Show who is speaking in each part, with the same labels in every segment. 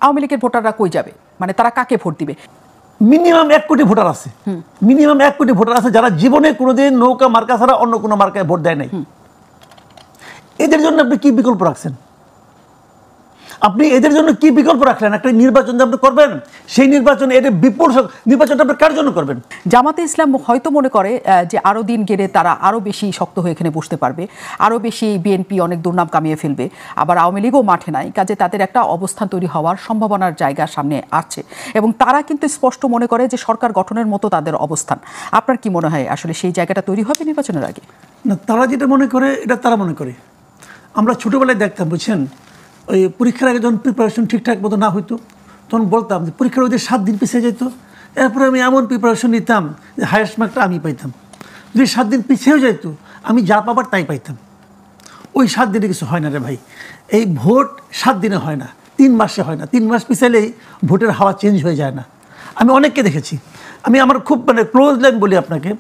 Speaker 1: আওয়ামী লীগের ভোটাররা কই যাবে, মানে তারা কাকে ভোট দিবে?
Speaker 2: মিনিমাম 1 কোটি ভোটার আছে, মিনিমাম 1 কোটি ভোটার আছে যারা জীবনে কোনোদিন নৌকা মার্কা ছাড়া অন্য কোনো মার্কায় ভোট দেয় নাই। এদের জন্য আপনি কি বিকল্প রাখছেন? আপনি এদের জন্য কি বিকল্প রাখলেন? একটা নির্বাচন যে আপনি করবেন, সেই নির্বাচন এর বিপুল নির্বাচনটা আপনি কার জন্য করবেন?
Speaker 1: জামাতে ইসলাম হয়তো মনে করে যে আরও দিন গেলে তারা আরও বেশি শক্ত হয়ে এখানে বসতে পারবে, আরও বেশি বিএনপি অনেক দুর্নাম কামিয়ে ফেলবে, আবার আওয়ামী লীগও মাঠে নাই, কাজে তাদের একটা অবস্থান তৈরি হওয়ার সম্ভাবনার জায়গা সামনে আছে এবং তারা কিন্তু স্পষ্ট মনে করে যে সরকার গঠনের মতো তাদের অবস্থান। আপনার কি মনে হয় আসলে সেই জায়গাটা তৈরি হবে নির্বাচনের আগে?
Speaker 2: না, তারা যেটা মনে করে এটা তারা মনে করে। আমরা ছোটোবেলায় দেখতাম, বুঝছেন, ওই পরীক্ষার আগে যখন প্রিপারেশন ঠিকঠাক মতো না হইতো তখন বলতাম যে পরীক্ষার ওই 7 দিন পিছিয়ে যেত, এরপরে আমি এমন প্রিপারেশন নিতাম যে হায়েস্ট মার্কটা আমি পাইতাম। যদি 7 দিন পিছিয়েও যেত আমি যা পাবার তাই পাইতাম। ওই 7 দিনে কিছু হয় না রে ভাই। এই ভোট 7 দিনে হয় না, 3 মাসে হয় না। 3 মাস পিছালেই ভোটের হাওয়া চেঞ্জ হয়ে যায় না। আমি অনেককে দেখেছি, আমি আমার খুব ক্লোজ লাইন বলি আপনাকে,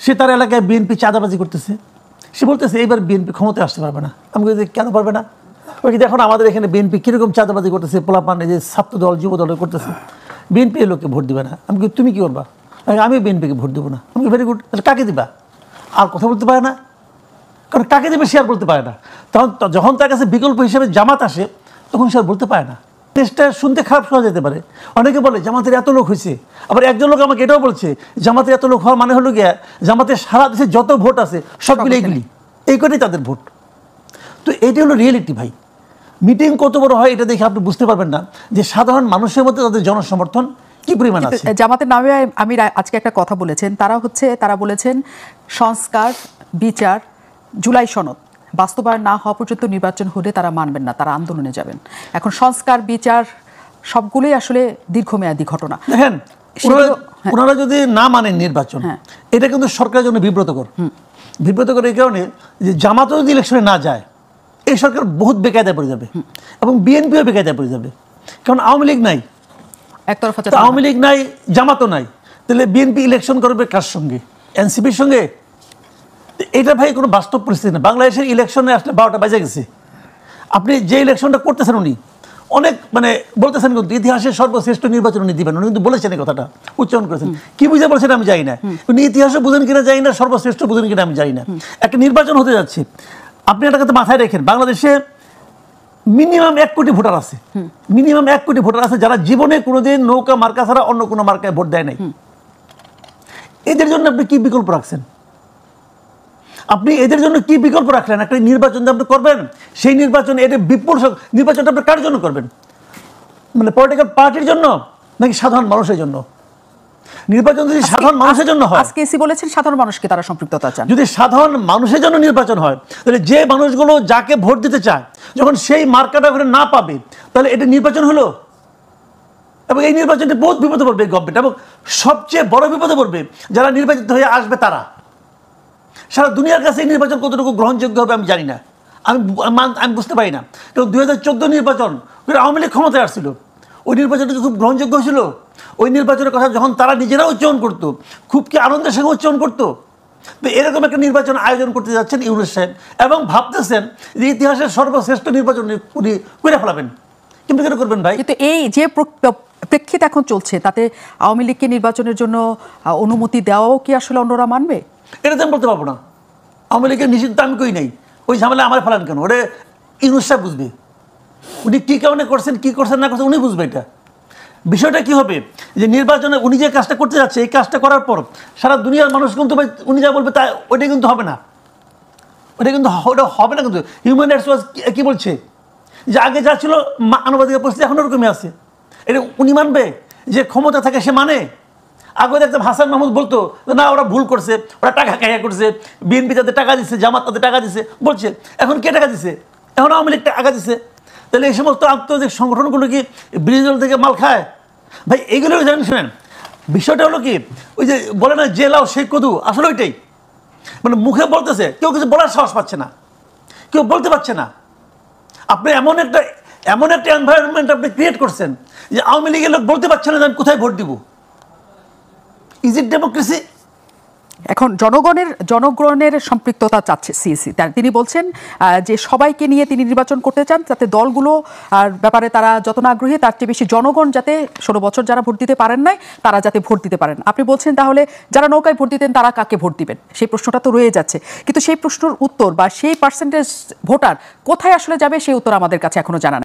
Speaker 2: সে তার এলাকায় বিএনপি চাঁদাবাজি করতেছে, সে বলতেছে এইবার বিএনপি ক্ষমতায় আসতে পারবে না। আমি বলছি কেন পারবে না? ওই দেখুন আমাদের এখানে বিএনপি কীরকম চাঁদাবাজি করতেছে, পোলাপান যে ছাত্র দল যুব দল করতেছে, বিএনপি এই লোককে ভোট দিবে না। আমি তুমি কী করবা? আমি বিএনপিকে ভোট দেবো না। আমি ভেরি গুড, তাহলে কাকে দিবা? আর কথা বলতে পারে না, কারণ কাকে দেবে সে আর বলতে পারে না। তখন যখন তার কাছে বিকল্প হিসেবে জামাত আসে তখন সে আর বলতে পারে না। দেশটা শুনতে খারাপ শোনা যেতে পারে, অনেকে বলে জামাতের এত লোক হয়েছে, আবার একজন লোক আমাকে এটাও বলছে জামাতের এত লোক হওয়ার মানে হলো গিয়া জামাতের সারা দেশে যত ভোট আছে সবগুলো এইগুলি, এই করেই তাদের ভোট। তো এইটা হলো রিয়েলিটি ভাই। মিটিং কত বড় হয় এটা দেখে আপনি বুঝতে পারবেন না যে সাধারণ মানুষের মধ্যে তাদের জনসমর্থন কি পরিমাণ আছে।
Speaker 1: জামাতের নামে আমি আজকে একটা কথা বলেছেন, তারা বলেছেন সংস্কার, বিচার, জুলাই সনদ বাস্তবায়ন না হওয়া পর্যন্ত নির্বাচন হলে তারা মানবেন না, তারা আন্দোলনে যাবেন। এখন সংস্কার, বিচার সবগুলোই আসলে দীর্ঘমেয়াদী ঘটনা।
Speaker 2: দেখেন, ওনারা যদি না মানেন নির্বাচন, এটা কিন্তু সরকারের জন্য বিব্রতকর। বিব্রতকর এই কারণে যে জামাতও যদি ইলেকশনে না যায় এই সরকার বহুত বেকায়দায় পড়ে যাবে এবং বিএনপিও বেকায়দায় পড়ে যাবে। কারণ আওয়ামী লীগ নাই,
Speaker 1: একতরফা
Speaker 2: আওয়ামী লীগ নাই, জামাতও নাই, তাহলে বিএনপি ইলেকশন করবে কার সঙ্গে? এনসিপির সঙ্গে? এটা ভাই কোনো বাস্তব পরিস্থিতি না। বাংলাদেশের ইলেকশনে আসলে 12টা বাজে গেছে। আপনি যে ইলেকশনটা করতেছেন উনি অনেক বলতেছেন কিন্তু ইতিহাসের সর্বশ্রেষ্ঠ নির্বাচন উনি দিবেন, উনি কিন্তু বলেছেন এই কথাটা, উচ্চারণ করেছেন। কি বুঝে বলছেন আমি জানি না, উনি ইতিহাসও বুঝেন কিনা জানি না, সর্বশ্রেষ্ঠ বুঝেন কিনা আমি জানি না। একটা নির্বাচন হতে যাচ্ছে, আপনি একটা কথা মাথায় রেখেন, বাংলাদেশে মিনিমাম 1 কোটি ভোটার আছে, মিনিমাম 1 কোটি ভোটার আছে যারা জীবনে কোনোদিন নৌকা মার্কা ছাড়া অন্য কোনো মার্কায় ভোট দেয় নাই। এদের জন্য আপনি কি বিকল্প রাখছেন? আপনি এদের জন্য কি বিকল্প রাখলেন? একটা নির্বাচন যে আপনি করবেন, সেই নির্বাচন এর বিপুল নির্বাচনটা আপনি কার জন্য করবেন? মানে পলিটিক্যাল পার্টির জন্য নাকি সাধারণ মানুষের জন্য? নির্বাচন যদি সাধারণ মানুষের জন্য হয়,
Speaker 1: আজকে এসি বলেছেন সাধারণ মানুষকে তারা সম্পৃক্ততা চান।
Speaker 2: যদি সাধারণ মানুষের জন্য নির্বাচন হয় তাহলে যে মানুষগুলো যাকে ভোট দিতে চায় যখন সেই মার্কাটা ওখানে না পাবে তাহলে এটা নির্বাচন হলো। এবং এই নির্বাচনটি বহুত বিপদে পড়বে গভর্নমেন্ট, এবং সবচেয়ে বড় বিপদে পড়বে যারা নির্বাচিত হয়ে আসবে তারা। সারা দুনিয়ার কাছে এই নির্বাচন কতটুকু গ্রহণযোগ্য হবে আমি জানি না, আমি বুঝতে পারি না। কারণ 2014 নির্বাচন আওয়ামী লীগ ক্ষমতায় আসছিল, ওই নির্বাচনটা খুব গ্রহণযোগ্য হয়েছিল। ওই নির্বাচনের কথা যখন তারা নিজেরা উচ্চারণ করতো, খুব কি আনন্দের সঙ্গে উচ্চারণ করতো। তো এরকম একটা নির্বাচন আয়োজন করতে যাচ্ছেন ইউনূস সাহেব এবং ভাবতেছেন যে ইতিহাসের সর্বশ্রেষ্ঠ নির্বাচন উনি করে ফেলাবেন। কিন্তু কেন করবেন ভাই?
Speaker 1: কিন্তু এই যে প্রেক্ষিত এখন চলছে তাতে আওয়ামী লীগকে নির্বাচনের জন্য অনুমতি দেওয়াও কি আসলে অন্যরা মানবে?
Speaker 2: এটা তো আমি বলতে পারবো না। আওয়ামী লীগের নিষিদ্ধ আমি কই নাই, ওই ঝামেলা আমার ফেলান কেন? ওটা ইউনূস সাহেব বুঝবে, উনি কী কারণে করছেন, কী করছেন না করছেন উনি বুঝবে। এটা বিষয়টা কি হবে যে নির্বাচনে উনি যে কাজটা করতে যাচ্ছে, এই কাজটা করার পর সারা দুনিয়ার মানুষ কিন্তু উনি যা বলবে তা ওইটা কিন্তু হবে না, ওটা কিন্তু ওটা হবে না। কিন্তু হিউম্যান রাইটস ওয়াচ কি বলছে যে আগে যা ছিল মানবাধিকার পরিস্থিতি এখন ওরকমই আছে। এটা উনি মানবে যে ক্ষমতা থাকে সে মানে? আগে দেখতাম হাসান মাহমুদ বলতো না ওরা ভুল করছে, ওরা টাকা খাইয়া করছে, বিএনপি তাদের টাকা দিচ্ছে, জামাত তাদের টাকা দিচ্ছে বলছে। এখন কে টাকা দিচ্ছে? এখন আওয়ামী লীগ টাকা দিচ্ছে। তাহলে এই সমস্ত আন্তর্জাতিক সংগঠনগুলো কি বিরোধী দল থেকে মাল খায়? ভাই এইগুলো জানেন, শোনেন বিষয়টা হলো কি, ওই যে বলে না যে লাও সেই কদু, আসলে ওইটাই। মানে মুখে বলতেছে, কেউ কিছু বলার সাহস পাচ্ছে না, কেউ বলতে পারছে না। আপনি এমন একটা এনভায়রনমেন্ট আপনি ক্রিয়েট করছেন যে আওয়ামী লীগের লোক বলতে পারছে না যে আমি কোথায় ভোট দিব। Is it democracy?
Speaker 1: এখন জনগণের সম্পৃক্ততা চাচ্ছে সিইসি। তিনি বলছেন যে সবাইকে নিয়ে তিনি নির্বাচন করতে চান, যাতে দলগুলো আর ব্যাপারে তারা যত না আগ্রহী তার চেয়ে বেশি জনগণ যাতে 16 বছর যারা ভোট দিতে পারেন নাই তারা যাতে ভোট দিতে পারেন। আপনি বলছেন তাহলে যারা নৌকায় ভোট দিতেন তারা কাকে ভোট দিবেন, সেই প্রশ্নটা তো রয়ে যাচ্ছে। কিন্তু সেই প্রশ্নের উত্তর বা সেই পার্সেন্টেজ ভোটার কোথায় আসলে যাবে সেই উত্তর আমাদের কাছে এখনো জানা নেই।